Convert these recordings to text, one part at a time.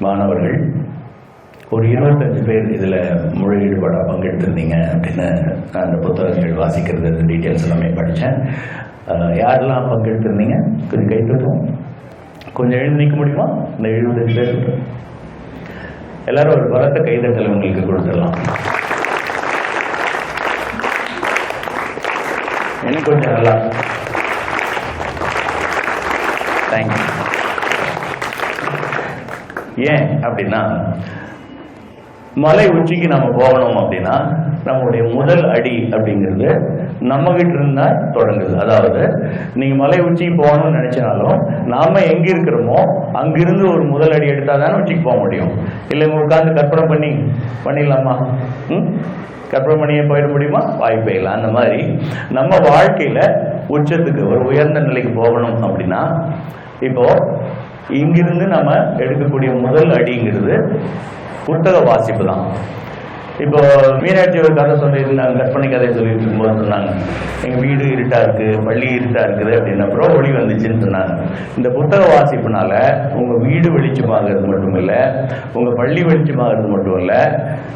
மாணவர்கள் ஒரு 25 பேர் இதில் முழு ஈடுபாடாக பங்கெடுத்திருந்தீங்க அப்படின்னு நான் அந்த புத்தகங்கள் வாசிக்கிறது டீட்டெயில்ஸ் எல்லாமே படித்தேன். யாரெல்லாம் பங்கெடுத்திருந்தீங்க கொஞ்சம் கை தட்டுவோம். கொஞ்சம் எழுந்து நிற்க முடியுமா? இந்த 75 பேர் எல்லாரும் ஒரு பலத்த கைதட்டல் உங்களுக்கு கொடுத்துடலாம். எனக்கு கொஞ்சம் நல்லா தேங்க்யூ. ஏன் அப்படின்னா, மலை உச்சிக்கு நம்ம போகணும் அப்படின்னா நம்மளுடைய முதல் அடி அப்படிங்கிறது நம்ம கிட்ட இருந்தா தொடங்குது. அதாவது நீங்க மலை உச்சிக்கு போகணும்னு நினைச்சாலும் நாம எங்க இருக்கிறோமோ அங்கிருந்து ஒரு முதல் அடி எடுத்தா தானே உச்சிக்கு போக முடியும். இல்லை உட்காந்து கற்பனை பண்ணிடலாமா? கற்பனை பண்ணியே போயிட முடியுமா? வாய்ப்பே இல்லை. அந்த மாதிரி நம்ம வாழ்க்கையில உச்சத்துக்கு ஒரு உயர்ந்த நிலைக்கு போகணும் அப்படின்னா இப்போ இங்கிருந்து நம்ம எடுக்கக்கூடிய முதல் அடிங்கிறது புத்தக வாசிப்பு தான். இப்போ மீனாட்சி ஒரு கதை சொல்லியிருந்தாங்க, கற்பனை கதை சொல்லிட்டு இருக்கும்போது சொன்னாங்க, எங்கள் வீடு இருட்டா இருக்கு, பள்ளி இருட்டா இருக்குது அப்படின்னப்புறம் ஒளி வந்துச்சுன்னு சொன்னாங்க. இந்த புத்தக வாசிப்புனால உங்கள் வீடு வெளிச்சமாகிறது மட்டும் இல்லை, உங்கள் பள்ளி வெளிச்சமாகிறது மட்டும் இல்லை,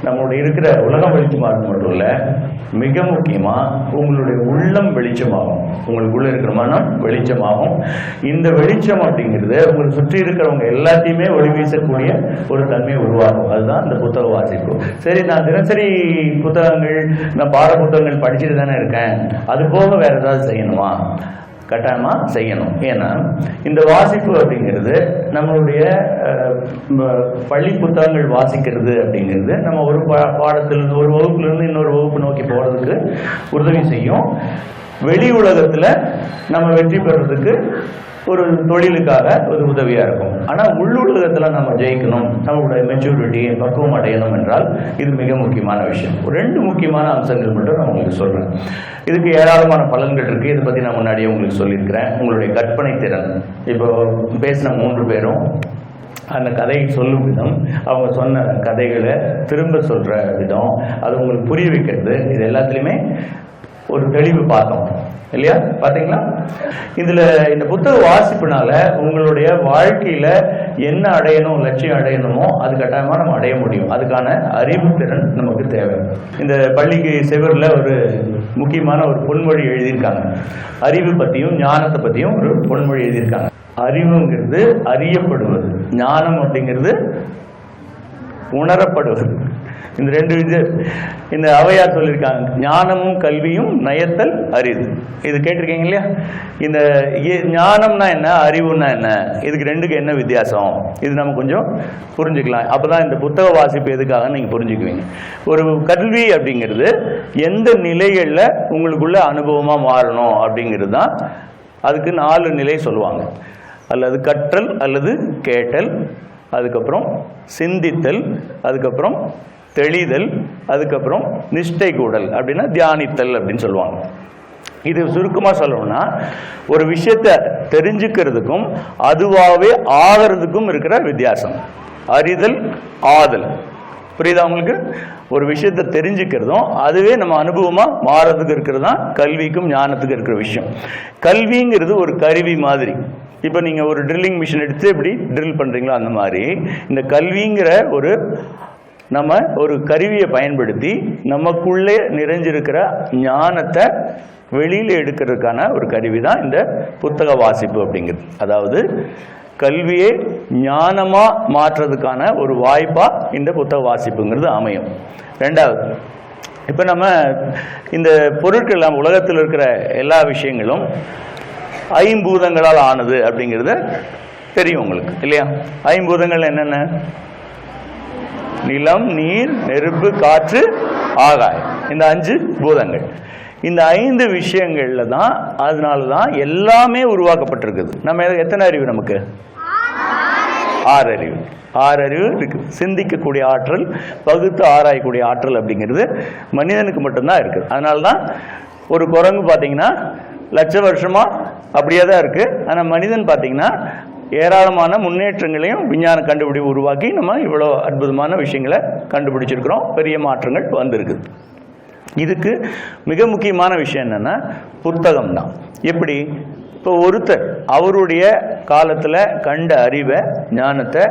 நம்மளுடைய இருக்கிற உலகம் வெளிச்சமாகிறது மட்டும் இல்லை, மிக முக்கியமாக உங்களுடைய உள்ளம் வெளிச்சமாகும், உங்களுக்குள்ள இருக்கிற மனம் வெளிச்சமாகும். இந்த வெளிச்சம் அப்படிங்கிறது உங்களை சுற்றி இருக்கிறவங்க எல்லாத்தையுமே ஒளி வீசக்கூடிய ஒரு தன்மை உருவாகும். அதுதான் இந்த புத்தக வாசிப்பு. சரி, நான் தினசரி புத்தகங்கள், நான் பாட புத்தகங்கள் படிச்சுட்டு தானே இருக்கேன், அது போக வேற ஏதாவது செய்யணுமா? கட்டாயமா செய்யணும். ஏன்னா இந்த வாசிப்பு அப்படிங்கிறது நம்மளுடைய பள்ளி புத்தகங்கள் வாசிக்கிறது அப்படிங்கிறது நம்ம ஒரு பாடத்திலிருந்து ஒரு வகுப்புலேருந்து இன்னொரு வகுப்பு நோக்கி போகிறதுக்கு உதவி செய்யும். வெளி உலகத்தில் நம்ம வெற்றி பெறதுக்கு ஒரு தொழிலுக்காக ஒரு உதவியாக இருக்கும். ஆனால் உள்ளுலகத்தில் நம்ம ஜெயிக்கணும், நம்மளுடைய மெச்சூரிட்டி பக்குவம் அடையணும் என்றால் இது மிக முக்கியமான விஷயம். ஒரு 2 முக்கியமான அம்சங்கள் மட்டும் நான் உங்களுக்கு சொல்கிறேன். இதுக்கு ஏராளமான பலன்கள் இருக்குது. இதை பற்றி நான் முன்னாடியே உங்களுக்கு சொல்லியிருக்கிறேன். உங்களுடைய கற்பனை திறன், இப்போ பேசின 3 பேரும் அந்த கதையை சொல்லும் விதம், அவங்க சொன்ன கதைகளை திரும்ப சொல்கிற விதம், அது உங்களுக்கு புரிய வைக்கிறது, இது எல்லாத்துலேயுமே ஒரு தெளிவு பார்த்தோம் இல்லையா? பார்த்தீங்களா? இதில் இந்த புத்தக வாசிப்புனால உங்களுடைய வாழ்க்கையில் என்ன அடையணும், லட்சியம் அடையணுமோ அது கட்டாயமாக நம்ம அடைய முடியும். அதுக்கான அறிவுத்திறன் நமக்கு தேவை. இந்த பள்ளிக்கு செவரில் ஒரு முக்கியமான ஒரு பொன்மொழி எழுதியிருக்காங்க. அறிவு பற்றியும் ஞானத்தை பற்றியும் ஒரு பொன்மொழி எழுதியிருக்காங்க. அறிவுங்கிறது அறியப்படுவது, ஞானம் அப்படிங்கிறது உணரப்படுவது. இந்த 2 இந்த ஔவையார் சொல்லியிருக்காங்க, ஞானமும் கல்வியும் நயத்தல் அரிது. இது கேட்டிருக்கீங்க இல்லையா? இந்த ஞானம்னா என்ன, அறிவுன்னா என்ன, இதுக்கு 2க்கு என்ன வித்தியாசம், இது நம்ம கொஞ்சம் புரிஞ்சுக்கலாம். அப்போதான் இந்த புத்தக வாசிப்பு எதுக்காக நீங்கள் புரிஞ்சுக்குவீங்க. ஒரு கல்வி அப்படிங்கிறது எந்த நிலைகளில் உங்களுக்குள்ள அனுபவமாக மாறணும் அப்படிங்கிறது தான். அதுக்கு 4 நிலை சொல்லுவாங்க. அல்லது கற்றல் அல்லது கேட்டல், அதுக்கப்புறம் சிந்தித்தல், அதுக்கப்புறம் தெளிதல், அதுக்கப்புறம் நிஷ்டை கூடல், அப்படின்னா தியானித்தல் அப்படின்னு சொல்லுவாங்க. இது சுருக்கமாக சொல்லணும்னா ஒரு விஷயத்தை தெரிஞ்சுக்கிறதுக்கும் அதுவாகவே ஆகிறதுக்கும் இருக்கிற வித்தியாசம். அறிதல், ஆதல். புரியுதா உங்களுக்கு? ஒரு விஷயத்தை தெரிஞ்சுக்கிறதும் அதுவே நம்ம அனுபவமாக மாறதுக்கு இருக்கிறது தான் கல்விக்கும் ஞானத்துக்கும் இருக்கிற விஷயம். கல்விங்கிறது ஒரு கருவி மாதிரி. இப்போ நீங்கள் ஒரு ட்ரில்லிங் மிஷின் எடுத்து எப்படி ட்ரில் பண்ணுறீங்களோ அந்த மாதிரி இந்த கல்விங்கிற நம்ம ஒரு கருவியை பயன்படுத்தி நமக்குள்ளே நிறைஞ்சிருக்கிற ஞானத்தை வெளியில் எடுக்கிறதுக்கான ஒரு கருவி தான் இந்த புத்தக வாசிப்பு அப்படிங்கிறது. அதாவது கல்வியை ஞானமாக மாற்றுறதுக்கான ஒரு வாய்ப்பாக இந்த புத்தக வாசிப்புங்கிறது அமையும். 2வது, இப்போ நம்ம இந்த பொருட்கள், நம்ம உலகத்தில் இருக்கிற எல்லா விஷயங்களும் 5 பூதங்களால் ஆனது அப்படிங்கிறது தெரியும் உங்களுக்கு இல்லையா? 5 பூதங்கள் என்னென்ன? நிலம், நீர், நெருப்பு, காற்று, ஆகாயம். இந்த 5 பூதங்கள். இந்த 5 விஷயங்கள்ல தான், அதனால தான் எல்லாமே உருவாக்கப்பட்டிருக்குது. நம்ம எத்தனை அறிவு? நமக்கு 6 அறிவு. 6 அறிவு இருக்கு. சிந்திக்கக்கூடிய ஆற்றல், பகுத்து ஆராயக்கூடிய ஆற்றல் அப்படிங்கிறது மனிதனுக்கு மட்டும்தான் இருக்குது. அதனால தான் ஒரு குரங்கு பார்த்தீங்கன்னா லட்ச வருஷமா அப்படியே தான் இருக்கு. ஆனால் மனிதன் பார்த்தீங்கன்னா ஏராளமான முன்னேற்றங்களையும் விஞ்ஞான கண்டுபிடிப்பு உருவாக்கி நம்ம இவ்வளோ அற்புதமான விஷயங்களை கண்டுபிடிச்சிருக்கிறோம். பெரிய மாற்றங்கள் வந்திருக்குது. இதுக்கு மிக முக்கியமான விஷயம் என்னன்னா புத்தகம் தான். எப்படி? இப்போ ஒருத்தர் அவருடைய காலத்தில் கண்ட அறிவை, ஞானத்தை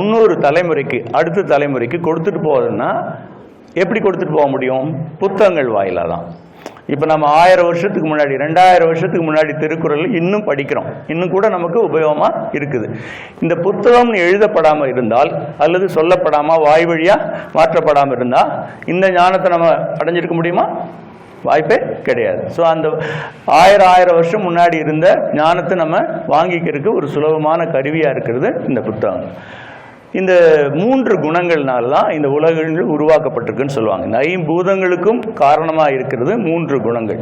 இன்னொரு தலைமுறைக்கு, அடுத்த தலைமுறைக்கு கொடுத்துட்டு போவதுன்னா எப்படி கொடுத்துட்டு போக முடியும்? புத்தகங்கள் வாயிலாக தான். இப்போ நம்ம 1000 வருஷத்துக்கு முன்னாடி, 2000 வருஷத்துக்கு முன்னாடி திருக்குறள் இன்னும் படிக்கிறோம், இன்னும் கூட நமக்கு உபயோகமாக இருக்குது. இந்த புத்தகம் எழுதப்படாமல் இருந்தால் அல்லது சொல்லப்படாமல் வாய் வழியாக மாற்றப்படாமல் இருந்தால் இந்த ஞானத்தை நம்ம அடைஞ்சிருக்க முடியுமா? வாய்ப்பே கிடையாது. ஸோ அந்த 1000 வருஷம் முன்னாடி இருந்த ஞானத்தை நம்ம வாங்கிக்கிறதுக்கு ஒரு சுலபமான கருவியாக இருக்கிறது இந்த புத்தகம். இந்த 3 குணங்கள்னால தான் இந்த உலகங்கள் உருவாக்கப்பட்டிருக்குன்னு சொல்லுவாங்க. இந்த 5 பூதங்களுக்கும் காரணமாக இருக்கிறது 3 குணங்கள்.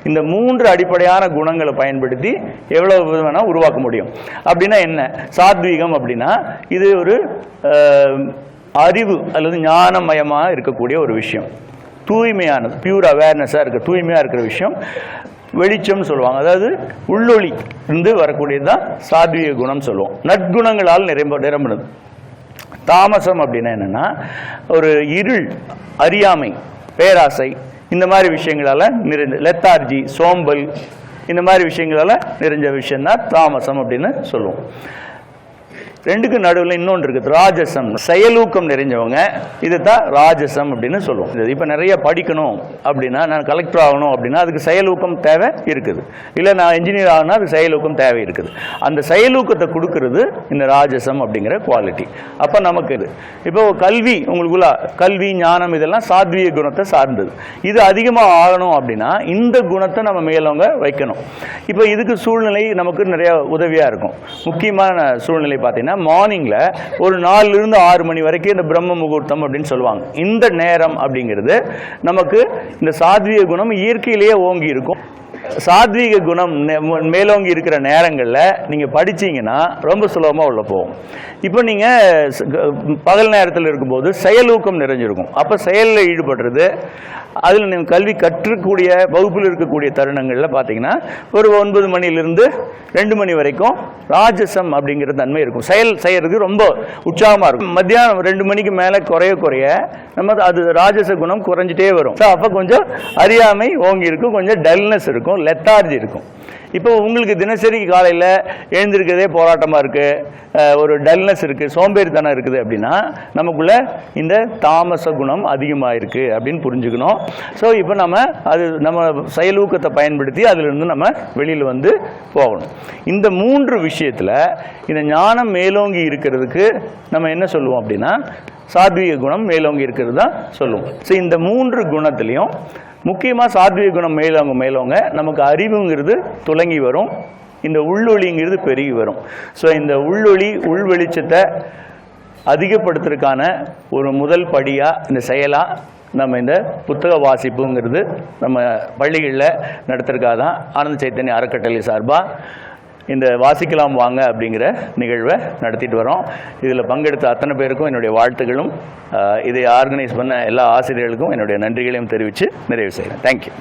இந்த 3 அடிப்படையான குணங்களை பயன்படுத்தி எவ்வளவு வேணால் உருவாக்க முடியும். அப்படின்னா என்ன? சாத்வீகம் அப்படின்னா இது ஒரு அறிவு அல்லது ஞானமயமாக இருக்கக்கூடிய ஒரு விஷயம், தூய்மையானது, பியூர் அவேர்னஸாக இருக்க, தூய்மையாக இருக்கிற விஷயம். வெளிச்சம்னு சொல்லுவாங்க, அதாவது உள்ளொளி இருந்து வரக்கூடியது தான் சாத்வீக குணம் சொல்லுவோம். நற்குணங்களால் நிரம்பினது. தாமசம் அப்படின்னா என்னன்னா ஒரு இருள், அறியாமை, பேராசை, இந்த மாதிரி விஷயங்களால நிறைந்த, லெத்தார்ஜி, சோம்பல், இந்த மாதிரி விஷயங்களால நிறைஞ்ச விஷயம்தான் தாமசம் அப்படின்னு சொல்லுவோம். ரெண்டுக்கு நடுவில் இன்னொன்று இருக்குது, ராஜசம். செயலூக்கம் நிறைஞ்சவங்க, இதுதான் ராஜசம் அப்படின்னு சொல்லுவோம். இப்போ நிறைய படிக்கணும் அப்படின்னா, நான் கலெக்டர் ஆகணும் அப்படின்னா அதுக்கு செயலூக்கம் தேவை இருக்குது. இல்லை நான் இன்ஜினியர் ஆகணும்னா அது செயலூக்கம் தேவை இருக்குது. அந்த செயலூக்கத்தை கொடுக்கறது இந்த ராஜசம் அப்படிங்கிற குவாலிட்டி. அப்போ நமக்கு இது இப்போ கல்வி, உங்களுக்குள்ள கல்வி, ஞானம், இதெல்லாம் சாத்வீக குணத்தை சார்ந்தது. இது அதிகமாக ஆகணும் அப்படின்னா இந்த குணத்தை நம்ம மேலவங்க வைக்கணும். இப்போ இதுக்கு சூழ்நிலை நமக்கு நிறைய உதவியாக இருக்கும். முக்கியமான சூழ்நிலை பார்த்தீங்கன்னா மார்னிங்ல ஒரு 4 இருந்து 6 மணி வரைக்கும் இந்த பிரம்ம முகூர்த்தம் அப்படின்னு சொல்லுவாங்க. இந்த நேரம் அப்படிங்கிறது நமக்கு இந்த சாத்வீக குணம் இயற்கையிலேயே ஓங்கி இருக்கும். சாத்வீக குணம் மேலோங்கி இருக்கிற நேரங்களில் நீங்கள் படிச்சீங்கன்னா ரொம்ப சுலபமாக உள்ள போகும். இப்போ நீங்கள் பகல் நேரத்தில் இருக்கும்போது செயலூக்கம் நிறைஞ்சிருக்கும். அப்போ செயலில் ஈடுபடுறது, அதில் நீங்கள் கல்வி கற்றக்கூடிய வகுப்பில் இருக்கக்கூடிய தருணங்களில் பார்த்தீங்கன்னா ஒரு 9 மணிலிருந்து 2 மணி வரைக்கும் ராஜசம் அப்படிங்கிற தன்மை இருக்கும். செயல் செய்யறதுக்கு ரொம்ப உற்சாகமாக இருக்கும். மத்தியானம் 2 மணிக்கு மேலே குறைய நம்ம அது ராஜச குணம் குறைஞ்சிட்டே வரும். ஸோ அப்போ கொஞ்சம் அறியாமை ஓங்கி இருக்கும், கொஞ்சம் டல்னஸ் இருக்கும், லெத்தார்ஜி இருக்கும். இப்போ உங்களுக்கு தினசரி காலையில் எழுந்திருக்கிறதே போராட்டமாக இருக்குது, ஒரு டல்னஸ் இருக்குது, சோம்பேறித்தனம் இருக்குது அப்படின்னா நமக்குள்ள இந்த தாமச குணம் அதிகமாக இருக்குது அப்படின்னு புரிஞ்சுக்கணும். ஸோ இப்போ நம்ம செயலூக்கத்தை பயன்படுத்தி அதிலிருந்து நம்ம வெளியில் வந்து போகணும். இந்த 3 விஷயத்தில் இந்த ஞானம் மேலோங்கி இருக்கிறதுக்கு நம்ம என்ன சொல்லுவோம் அப்படின்னா சாத்வீக குணம் மேலோங்கி இருக்கிறது தான் சொல்லுவோம். ஸோ இந்த 3 குணத்துலேயும் முக்கியமாக சாத்வீக குணம் மேலோங்க நமக்கு அறிவுங்கிறது துலங்கி வரும், இந்த உள்ளொளிங்கிறது பெருகி வரும். ஸோ இந்த உள்ளொளி, உள் வெளிச்சத்தை அதிகப்படுத்துறதுக்கான ஒரு முதல் படியாக, இந்த செயலாக நம்ம இந்த புத்தக வாசிப்புங்கிறது நம்ம பள்ளிகளில் நடத்துறதுக்காக தான் ஆனந்த சைத்தன்ய அறக்கட்டளை சார்பாக இந்த வாசிக்கலாம் வாங்க அப்படிங்கிற நிகழ்வை நடத்திட்டு வரோம். இதில் பங்கெடுத்த அத்தனை பேருக்கும் என்னுடைய வாழ்த்துக்களும், இதை ஆர்கனைஸ் பண்ண எல்லா ஆசிரியர்களுக்கும் என்னுடைய நன்றிகளையும் தெரிவித்து நிறைவு செய்கிறேன். தேங்க்யூ.